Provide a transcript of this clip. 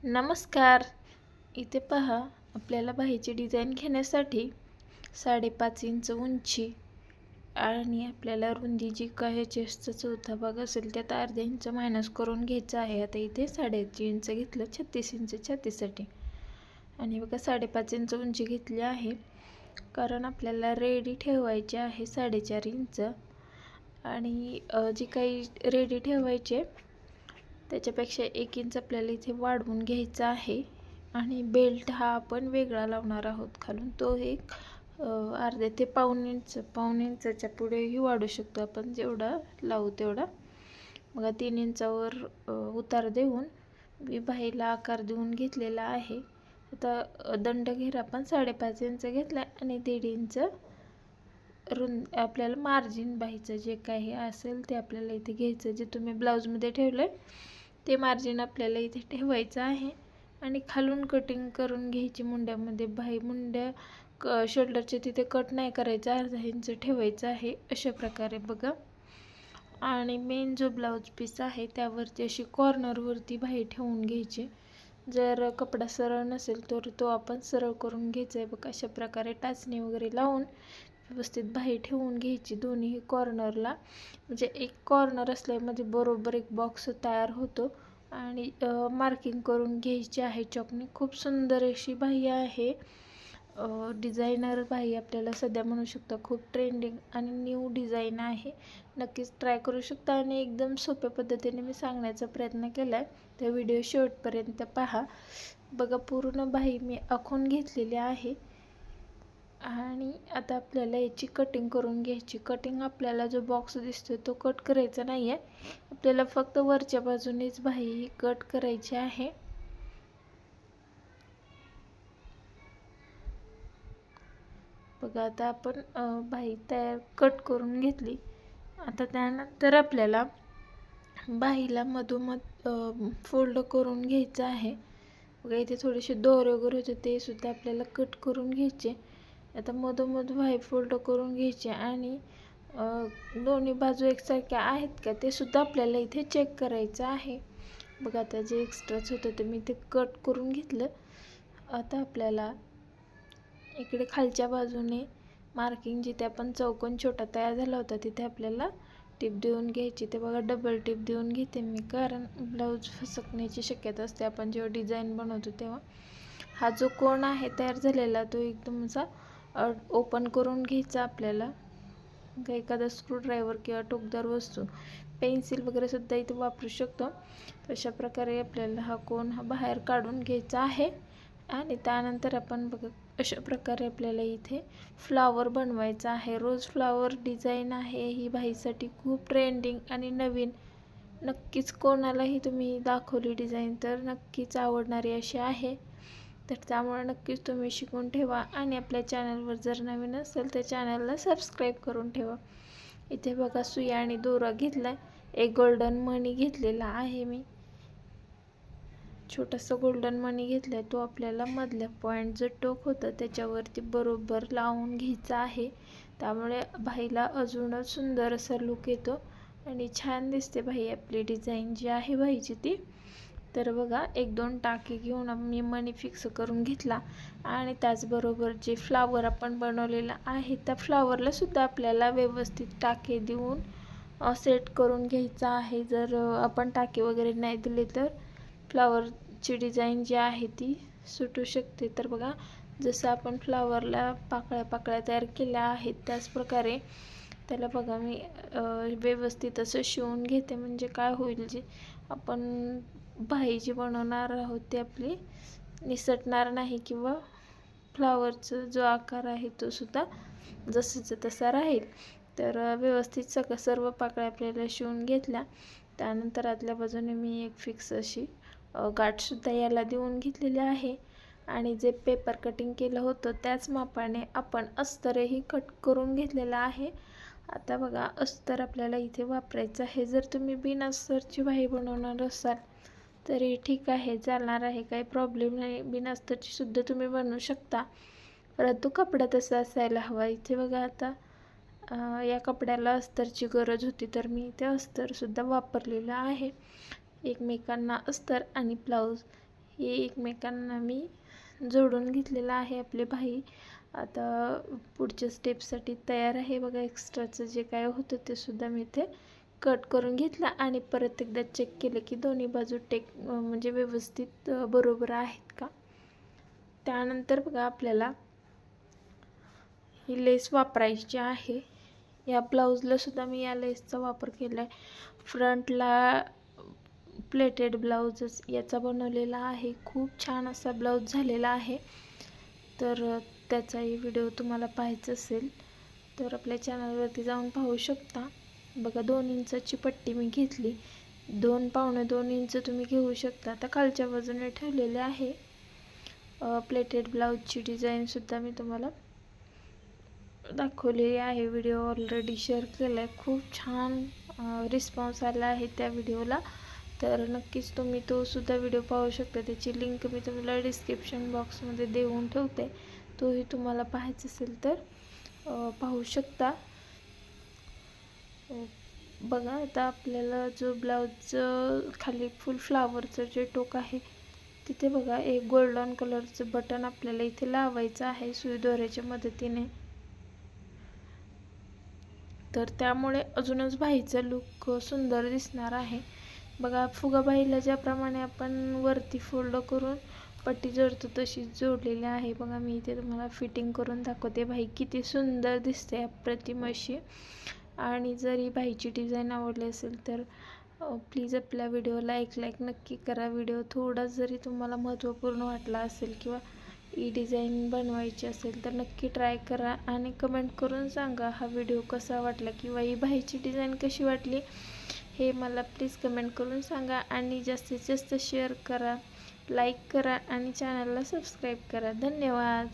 नमस्कार. इथे पहा, आपल्याला बाहीची डिझाईन घेण्यासाठी 5.5 इंच उंची आणि आपल्याला रुंदी जी काय चेस्टचा चौथा भाग असेल त्यात अर्धा इंच मायनस करून घ्यायचं आहे. आता इथे 3.5 इंच घेतलं 36 इंच छातीसाठी आणि बघा 5.5 इंच उंची घेतली आहे कारण आपल्याला रेडी ठेवायचे आहे 4.5 इंच आणि जी काही रेडी ठेवायचे त्याच्यापेक्षा 1 इंच आपल्याला इथे वाढवून घ्यायचा आहे आणि बेल्ट हा आपण वेगळा लावणार आहोत खालून. तो एक अर्ध्या ते पाऊण इंचाच्या पुढेही वाढू शकतो आपण, जेवढा लावू तेवढा. मग 3 इंचावर उतार देऊन मी बाहीला आकार देऊन घेतलेला आहे. आता दंड घेर आपण 5.5 इंच घेतला आणि 1.5 इंच आपल्याला मार्जिन बाहीचं जे काही असेल ते आपल्याला इथे घ्यायचं. जे तुम्ही ब्लाऊजमध्ये ठेवलं ते मार्जिन आपल्याला इथे ठेवायचं आहे आणि खालून कटिंग करून घ्यायची. मुंड्यामध्ये बाही मुंड्या शोल्डरचे तिथे कट नाही करायचा, अर्धा इंच ठेवायचं आहे अशा प्रकारे बघा. आणि मेन जो ब्लाऊज पीस आहे त्यावरती अशी कॉर्नरवरती बाही ठेवून घ्यायची. जर कपडा सरळ नसेल तर तो आपण सरळ करून घ्यायचा आहे बघा. अशा प्रकारे टाचणी वगैरे लावून व्यवस्थित बाही ठेवून घ्यायची दोन्ही कॉर्नरला. म्हणजे एक कॉर्नर असल्यामध्ये बरोबर एक बॉक्स तयार होतो आणि मार्किंग करून घ्यायची आहे चॉकनी. खूप सुंदर अशी बाही आहे, डिझायनर बाही आपल्याला सध्या म्हणू शकता. खूप ट्रेंडिंग आणि न्यू डिझाईन आहे. नक्कीच ट्राय करू शकता आणि एकदम सोप्या पद्धतीने मी सांगण्याचा प्रयत्न केला आहे. तर व्हिडिओ शेवटपर्यंत पहा. बघा, पूर्ण बाही मी आखून घेतलेली आहे आणि आता आपल्याला याची कटिंग करून घ्यायची. कटिंग आपल्याला जो बॉक्स दिसतो तो कट करायचा नाही आहे, आपल्याला फक्त वरच्या बाजूनेच बाही ही कट करायची आहे. बघा, आता आपण बाही तयार कट करून घेतली. आता त्यानंतर आपल्याला बाहीला मधोमध फोल्ड करून घ्यायचं आहे. बघा, इथे थोडेसे दोरे वगैरे होते ते सुद्धा आपल्याला कट करून घ्यायचे. आता मधोमध बाही फोल्ड करून घ्यायचे आणि दोन्ही बाजू एकसारख्या आहेत का ते सुद्धा आपल्याला इथे चेक करायचं आहे. बघा, आता जे एक्स्ट्राच होतं ते मी ते कट करून घेतलं. आता आपल्याला इकडे खालच्या बाजूने मार्किंग जिथे आपण चौकोन छोटा तयार झाला होता तिथे आपल्याला टिप देऊन घ्यायची. ते बघा, डबल टिप देऊन घेते मी कारण ब्लाऊज फसकण्याची शक्यता असते आपण जेव्हा डिझाईन बनवतो तेव्हा. हा जो कोण आहे तयार झालेला तो एकदम असा ओपन करून घ्यायचा आपल्याला. एखादा स्क्रूड्रायव्हर किंवा टोकदार वस्तू, पेन्सिल वगैरे सुद्धा इथे वापरू शकतो. अशा प्रकारे आपल्याला हा कोण बाहेर काढून घ्यायचा आहे आणि त्यानंतर आपण बघा अशा प्रकारे आपल्याला इथे फ्लावर बनवायचा आहे. रोज फ्लावर डिझाईन आहे ही बाहीसाठी खूप ट्रेंडिंग आणि नवीन. नक्कीच कोणालाही तुम्ही दाखवली डिझाईन तर नक्कीच आवडणारी अशी आहे. तर त्यामुळे नक्कीच तुम्ही शिकून ठेवा आणि आपल्या चॅनलवर जर नवीन असेल तर चॅनलला सबस्क्राईब करून ठेवा. इथे बघा, सुई आणि दोरा घेतलाय. एक गोल्डन मणी घेतलेला आहे मी, छोटासा गोल्डन मणी घेतलाय. तो आपल्याला मधल्या पॉईंट जो टोक होतं त्याच्यावरती बरोबर लावून घ्यायचा आहे. त्यामुळे बाहीला अजूनच सुंदर असा लुक येतो आणि छान दिसते बाही आपली. डिझाईन जी आहे बाहीची ती. तर बघा, 1-2 टाके घेऊन मी मणी फिक्स करून घेतला आणि त्याचबरोबर जे फ्लावर आपण बनवलेला आहे त्या फ्लावरला सुद्धा आपल्याला व्यवस्थित टाके देऊन सेट करून घ्यायचा आहे. जर आपण टाके वगैरे नाही दिले तर फ्लावरची डिझाईन जी आहे ती सुटू शकते. तर बघा, जसं आपण फ्लावरला पाकळ्या तयार केल्या आहेत त्याच प्रकारे त्याला बघा मी व्यवस्थित असं शिवून घेते. म्हणजे काय होईल, जे आपण बाही जी बनवणार आहोत ती आपली निसटणार नाही किंवा फ्लावरचा जो आकार आहे तो सुद्धा जसाचा तसा राहील. तर व्यवस्थित सर्व पाकळ्या आपल्याला शिवून घेतल्या. त्यानंतर आतल्या बाजूने मी एक फिक्स अशी गाठसुद्धा याला देऊन घेतलेली आहे आणि जे पेपर कटिंग केलं होतं त्याच मापाने आपण अस्तरही कट करून घेतलेला आहे. आता बघा, अस्तर आपल्याला इथे वापरायचं आहे. जर तुम्ही बिन अस्तरची बाही बनवणार असाल तरी ठीक आहे, चालणार आहे, काही प्रॉब्लेम नाही. बिन अस्तरची सुद्धा तुम्ही बनवू शकता, परंतु कपडा तसा असायला हवा. इथे बघा, आता या कपड्याला अस्तरची गरज होती तर मी इथे अस्तरसुद्धा वापरलेलं आहे. एकमेकांना अस्तर आणि ब्लाऊज हे एकमेकांना मी जोडून घेतलेलं आहे आपले बाही. आता पुढच्या स्टेपसाठी तयार आहे बघा. एक्स्ट्राचं जे काय होतं ते सुद्धा मी इथे कट करून घेतला आणि परत एकदा चेक केलं की दोन्ही बाजू म्हणजे व्यवस्थित बरोबर आहेत का. त्यानंतर बघा आपल्याला ही लेस वापरायची आहे. या ब्लाऊजला सुद्धा मी या लेसचा वापर केला आहे. फ्रंटला प्लेटेड ब्लाऊजच याचा बनवलेला आहे. खूप छान असा ब्लाऊज झालेला आहे. तर त्याचाही व्हिडिओ तुम्हाला पाहायचा असेल तर आपल्या चॅनलवरती जाऊन पाहू शकता. बघा 2 इंचाची पट्टी मी घेतली. 2-2.25 इंच तुम्ही घेऊ शकता. आता खालच्या बाजूने ठेवलेले आहे. प्लेटेड ब्लाऊजची डिझाईनसुद्धा मी तुम्हाला दाखवलेली आहे. व्हिडिओ ऑलरेडी शेअर केला आहे. खूप छान रिस्पॉन्स आला आहे त्या व्हिडिओला. तर नक्कीच तुम्ही तो सुद्धा व्हिडिओ पाहू शकता. त्याची लिंक मी तुम्हाला डिस्क्रिप्शन बॉक्समध्ये देऊन ठेवते. तोही तुम्हाला पाहायचा असेल तर पाहू शकता. बघा आता आपल्याला जो ब्लाऊज खाली फुल फ्लावरचं जे टोक आहे तिथे बघा एक गोल्डन कलरचं बटन आपल्याला इथे लावायचं आहे सुई दोऱ्याच्या मदतीने. तर त्यामुळे अजूनच बाहीचा लुक सुंदर दिसणार आहे. बघा फुगाबाईला ज्याप्रमाणे आपण वरती फोल्ड करून पट्टी जोडतो तशीच जोडलेली आहे. बघा मी इथे तुम्हाला फिटिंग करून दाखवते. बाही किती सुंदर दिसते अप्रतिम अशी. आणि जर ही बाहीची डिझाईन आवडली असेल तर प्लीज आपल्या व्हिडिओला एक लाईक नक्की करा. व्हिडिओ थोडा जरी तुम्हाला महत्त्वपूर्ण वाटला असेल किंवा ही डिझाईन बनवायची असेल तर नक्की ट्राय करा आणि कमेंट करून सांगा हा व्हिडिओ कसा वाटला किंवा ही बाहीची डिझाईन कशी वाटली हे मला प्लीज कमेंट करून सांगा. आणि जास्तीत जास्त शेअर करा, लाईक करा आणि चॅनलला सबस्क्राईब करा. धन्यवाद.